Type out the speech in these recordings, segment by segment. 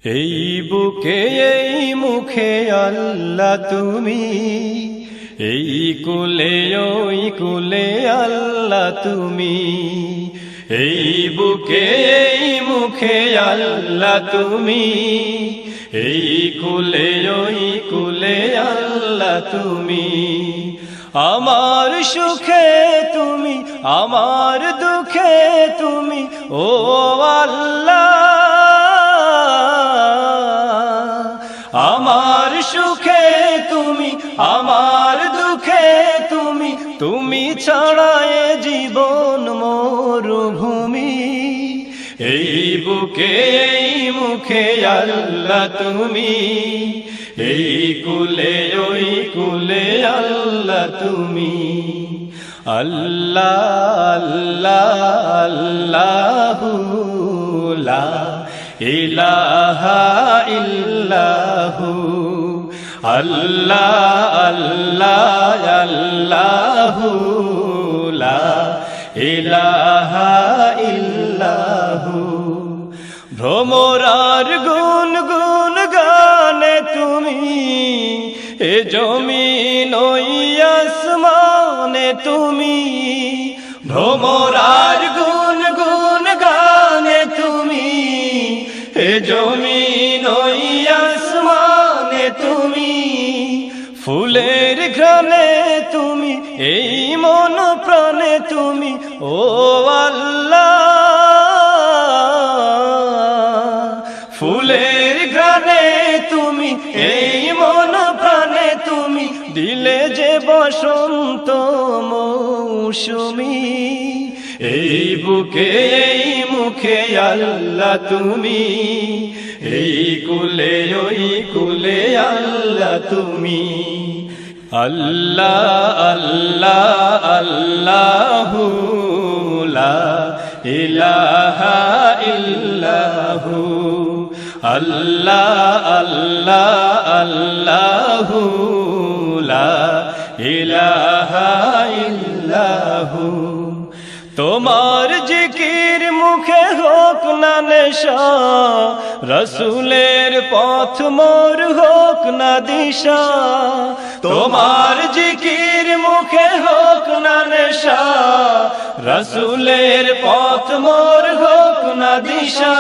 এই বুকে এই মুখে আল্লাহ তুমি, এই কুলে ওই কুলে আল্লাহ তুমি। এই বুকে এই মুখে আল্লাহ তুমি, এই কুলে ওই কুলে আল্লাহ তুমি। আমার সুখে তুমি, আমার দুঃখে তুমি, ও আল্লাহ। আমার সুখে তুমি, আমার দুঃখে তুমি, তুমি ছাড়া এ জীবন মরুভূমি। এই বুকে এই মুখে আল্লাহ তুমি, এই কুলে ওই কুলে আল্লাহ তুমি। আল্লাহ আল্লাহ আল্লাহু লা ইলাহা ইল্লাহু। আল্লাহ আল্লাহ আল্লাহু লা ইলাহা ইল্লাহু। ভ্রমরার গুন গুন গানে তুমি, এ জমিন ওই আসমানে তুমি। ভ্রমরার গুন গুন গানে তুমি, এ জমিন ওই আসমানে তুমি। ফুলের ঘ্রাণে তুমি, এই মন প্রাণে তুমি, ও আল্লাহ। ফুলের ঘ্রাণে তুমি, এই মন প্রাণে তুমি, দিলে যে বসন্ত মৌসুমী। এই বুকে এই মুখে আল্লাহ তুমি, এই কুলে ওই কুলে আল্লাহ তুমি। আল্লাহ আল্লাহ আল্লাহু লা ইলাহা ইল্লাহু। আল্লাহ আল্লাহ আল্লাহু লা ইলাহা ইল্লাহু। তোমার জিকির মুখে হোক না নেশা, রসুলের পথ মোর হোক না দিশা। তোমার জিকির মুখে হোক না নেশা, রসুলের পথ মোর হোক না দিশা।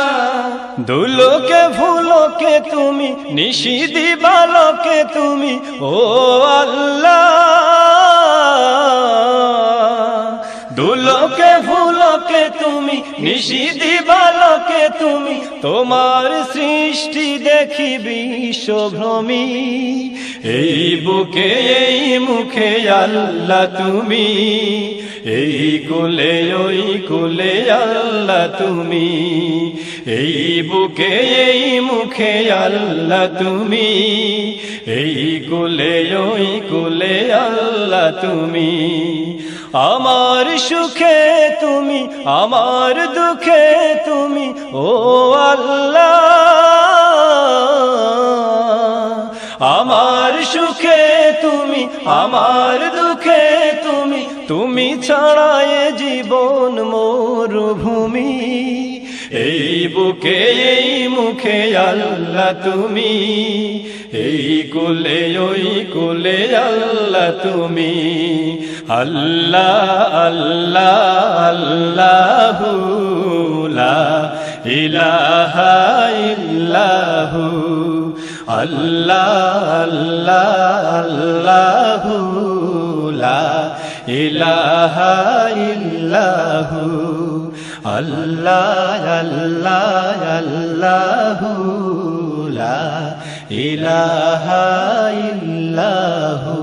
দুলোকে ভুলোকে তুমি, নিশি দিবালোকে তুমি, ও আল্লাহ। দুলোকে ভুলোকে তুমি, নিশি দিবালোকে তুমি, তোমার সৃষ্টি দেখি বিশ্বভ্রমী। এই বুকে এই মুখে আল্লাহ তুমি, এই কুলে ওই কুলে আল্লাহ তুমি। এই বুকে এই মুখে আল্লাহ তুমি, এই কুলে ওই কুলে আল্লাহ তুমি। আমার সুখে তুমি, আমার দুঃখে তুমি, ও আল্লাহ। আমার সুখে তুমি, আমার দুঃখে তুমি, তুমি ছাড়া এ জীবন মরুভূমি। এই বুকে এই মুখে আল্লাহ তুমি, এই কুলে ওই কুলে আল্লাহ তুমি। আল্লাহ আল্লাহ আল্লাহু লা ইলাহা ইল্লাহু। আল্লাহ আল্লাহ আল্লাহু লা ইলাহা ইল্লাহু। আল্লাহ আল্লাহ আল্লাহু লা ইলাহা ইল্লাহু।